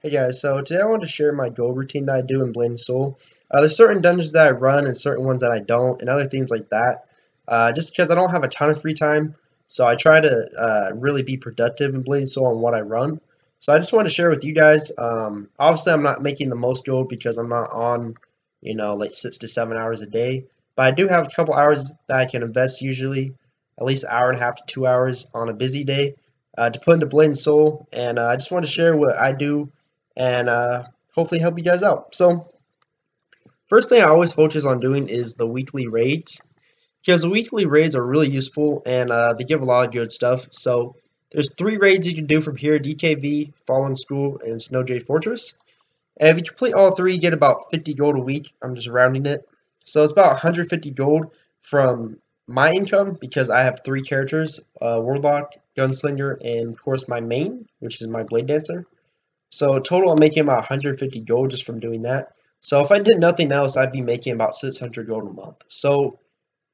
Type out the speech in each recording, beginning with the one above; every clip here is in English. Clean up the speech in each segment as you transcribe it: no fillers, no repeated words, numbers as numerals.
Hey guys, so today I want to share my gold routine that I do in Blade and Soul. There's certain dungeons that I run and certain ones that I don't, and other things like that. Just because I don't have a ton of free time, so I try to really be productive in Blade and Soul on what I run. So I just want to share with you guys. Obviously, I'm not making the most gold because I'm not on, like 6 to 7 hours a day. But I do have a couple hours that I can invest usually, at least an hour and a half to 2 hours on a busy day, to put into Blade and Soul. And I just want to share what I do and hopefully help you guys out. So first thing I always focus on doing is the weekly raids, because the weekly raids are really useful and they give a lot of good stuff. So there's 3 raids you can do from here: DKV, Fallen School, and Snowjade Fortress. And if you complete all 3, you get about 50 gold a week. I'm just rounding it. So it's about 150 gold from my income, because I have 3 characters, Warlock, Gunslinger, and of course my main, which is my Blade Dancer. So total, I'm making about 150 gold just from doing that. So if I did nothing else, I'd be making about 600 gold a month. So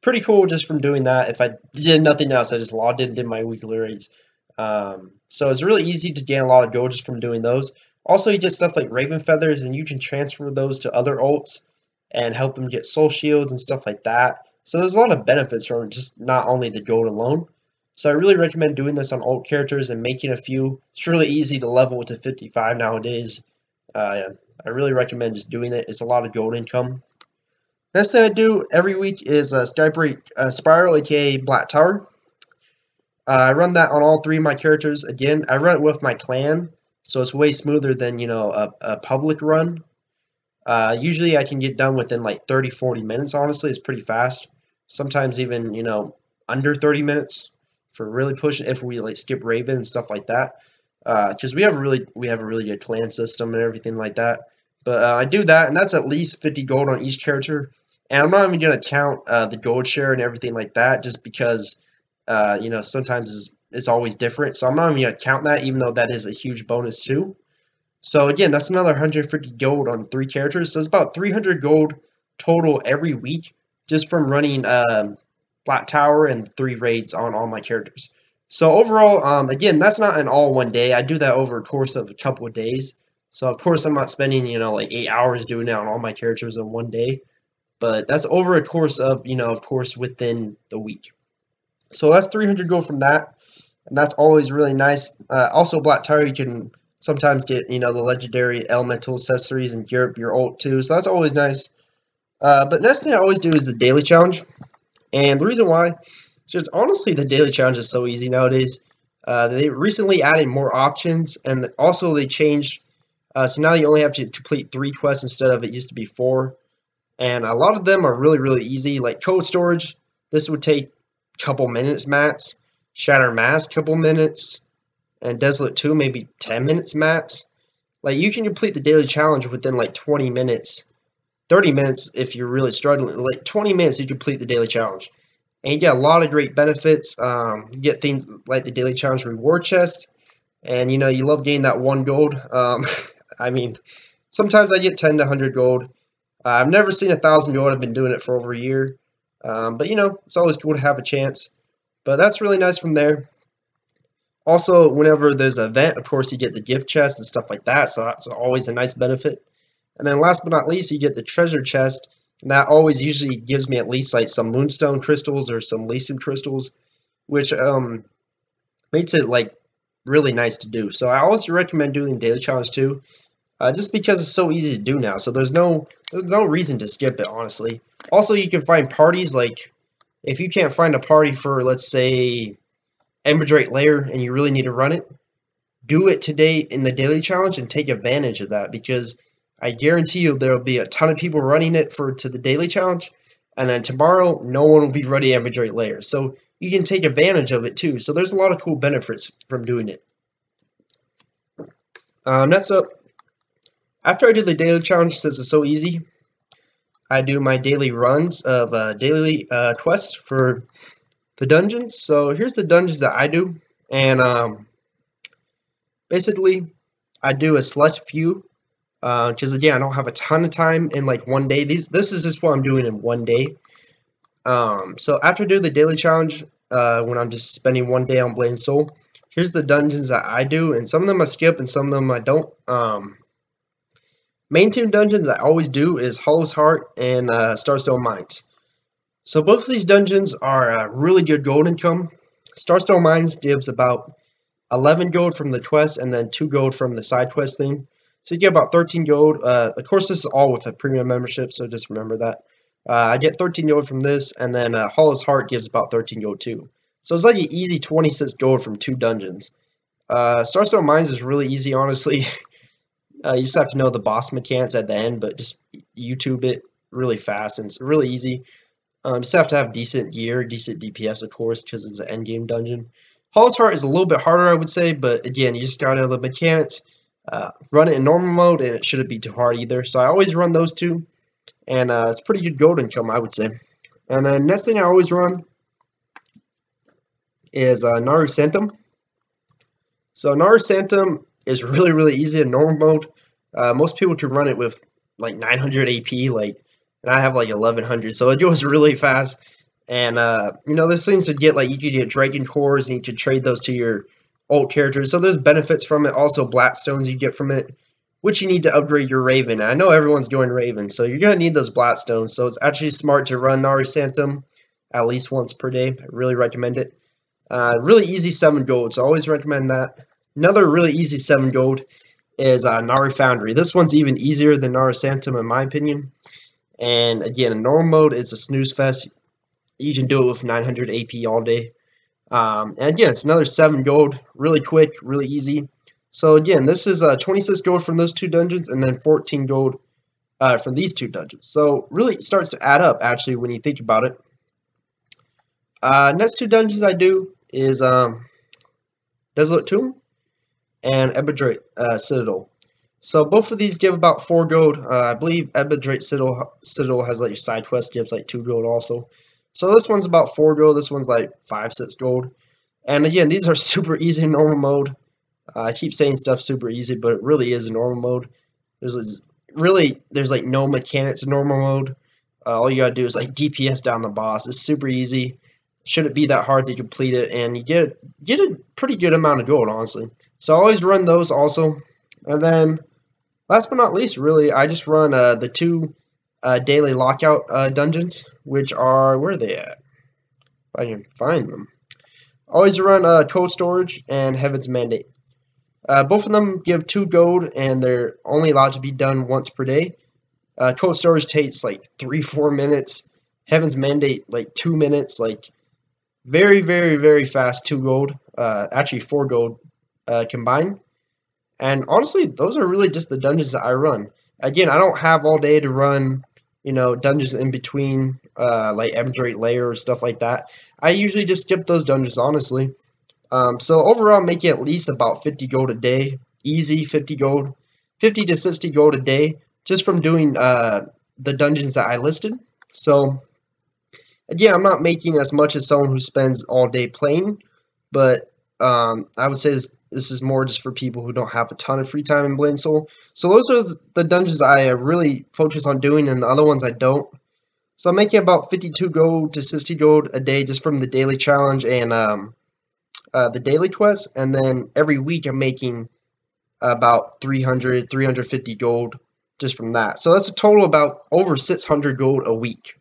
pretty cool just from doing that. If I did nothing else, I just logged in and did my weekly raids. So it's really easy to gain a lot of gold just from doing those. Also, you get stuff like Raven Feathers, and you can transfer those to other ults and help them get soul shields and stuff like that. So there's a lot of benefits from just not only the gold alone. So I really recommend doing this on ult characters and making a few. It's really easy to level to 55 nowadays. I really recommend just doing it. It's a lot of gold income. Next thing I do every week is Skybreak Spiral, aka Black Tower. I run that on all 3 of my characters. Again, I run it with my clan, so it's way smoother than a public run. Usually I can get done within like 30-40 minutes. Honestly, it's pretty fast. Sometimes even under 30 minutes for really pushing, if we like skip Raven and stuff like that, because we have a really good clan system and everything like that. But I do that, and that's at least 50 gold on each character. And I'm not even gonna count the gold share and everything like that, just because sometimes it's always different. So I'm not even gonna count that, even though that is a huge bonus too. So again, that's another 150 gold on 3 characters. So it's about 300 gold total every week just from running Black Tower and 3 raids on all my characters. So overall, again, that's not an all one day. I do that over a course of a couple of days. So of course I'm not spending like 8 hours doing that on all my characters in one day. But that's over a course of, of course, within the week. So that's 300 gold from that. And that's always really nice. Also, Black Tower, you can sometimes get, the legendary elemental accessories and gear up your ult too. So that's always nice. But next thing I always do is the daily challenge. And the reason why, it's just honestly the daily challenge is so easy nowadays. They recently added more options, and also they changed. So now you only have to complete 3 quests instead of it used to be 4. And a lot of them are really, really easy. Like Code Storage, this would take a couple minutes max. Shatter Mask, couple minutes. And Desolate 2, maybe 10 minutes max. Like, you can complete the daily challenge within like 20 minutes. 30 minutes if you're really struggling. Like 20 minutes you complete the daily challenge. And you get a lot of great benefits. You get things like the daily challenge reward chest. And you love getting that 1 gold. I mean, sometimes I get 10 to 100 gold. I've never seen 1,000 gold. I've been doing it for over a year. But it's always cool to have a chance. But that's really nice from there. Also, whenever there's an event, of course, you get the gift chest and stuff like that. So that's always a nice benefit. And then last but not least, you get the treasure chest. And that always usually gives me at least like some moonstone crystals or some Lysium crystals, which makes it like really nice to do. So I always recommend doing the daily challenge too, just because it's so easy to do now. So there's no reason to skip it, honestly. Also, you can find parties. Like if you can't find a party for, let's say, Emberdrake Lair and you really need to run it, do it today in the daily challenge and take advantage of that, because I guarantee you there will be a ton of people running it to the daily challenge, and then tomorrow no one will be running Emberdrake Lair. So you can take advantage of it too. So there's a lot of cool benefits from doing it. Next up, after I do the daily challenge, since it's so easy, I do my daily runs of daily quests for the dungeons. So here's the dungeons that I do, and basically I do a select few, because again I don't have a ton of time in like one day. This is just what I'm doing in one day. So after I do the daily challenge, when I'm just spending one day on Blade and Soul, here's the dungeons that I do, and some of them I skip and some of them I don't. Main two dungeons I always do is Hollow's Heart and Starstone Mines. So both of these dungeons are really good gold income. Starstone Mines gives about 11 gold from the quest and then 2 gold from the side quest thing. So you get about 13 gold. Of course, this is all with a premium membership, so just remember that. I get 13 gold from this, and then Hollow's Heart gives about 13 gold too. So it's like an easy 26 gold from 2 dungeons. Starstone Mines is really easy, honestly. You just have to know the boss mechanics at the end, but just YouTube it really fast, and it's really easy. Just have to have decent gear, decent DPS, of course, because it's an endgame dungeon. Hollow's Heart is a little bit harder, I would say, but again, you just gotta know the mechanics. Run it in normal mode, and it shouldn't be too hard either. So I always run those two, and it's pretty good gold income, I would say. And then next thing I always run is Naru Sanctum. So Naru Sanctum is really easy in normal mode. Most people can run it with like 900 AP, and I have like 1100, so it goes really fast. And you know, there's things to get, like you could get Dragon Cores and you could trade those to your old characters. So there's benefits from it. Also Blackstones you get from it, which you need to upgrade your Raven. And I know everyone's going Raven, so you're gonna need those Blackstones. So it's actually smart to run Naru Sanctum at least once per day. I really recommend it. Really easy 7 gold, so I always recommend that. Another really easy 7 gold is Naru Foundry. This one's even easier than Naru Sanctum in my opinion. And again, in normal mode, it's a snooze fest. You can do it with 900 AP all day. And again, it's another 7 gold, really quick, really easy. So again, this is 26 gold from those 2 dungeons, and then 14 gold from these 2 dungeons. So really it starts to add up, actually, when you think about it. Next 2 dungeons I do is Desolate Tomb and Ebidrate Citadel. So both of these give about 4 gold. I believe Ebidrate Citadel has like your side quest gives like 2 gold also. So this one's about 4 gold. This one's like 5-6 gold. And again, these are super easy in normal mode. I keep saying stuff super easy, but it really is in normal mode. There's like no mechanics in normal mode. All you gotta do is like DPS down the boss. It's super easy. Shouldn't be that hard to complete it, and you get a pretty good amount of gold, honestly. So I always run those also. And then last but not least, really, I just run the 2 daily lockout dungeons, which are, where are they at? If I can find them. I always run Cold Storage and Heaven's Mandate. Both of them give 2 gold, and they're only allowed to be done once per day. Cold Storage takes like 3-4 minutes. Heaven's Mandate like 2 minutes. Like very fast 2 gold. Actually 4 gold combined. And honestly, those are really just the dungeons that I run. Again, I don't have all day to run, you know, dungeons in between, like Ebidrate Lair or stuff like that. I usually just skip those dungeons, honestly. So overall, I'm making at least about 50 gold a day. Easy 50 gold. 50 to 60 gold a day just from doing the dungeons that I listed. So, again, I'm not making as much as someone who spends all day playing, but I would say this is more just for people who don't have a ton of free time in Blade Soul. So those are the dungeons I really focus on doing, and the other ones I don't. So I'm making about 52 gold to 60 gold a day just from the daily challenge and the daily quest, and then every week I'm making about 350 gold just from that. So that's a total about over 600 gold a week.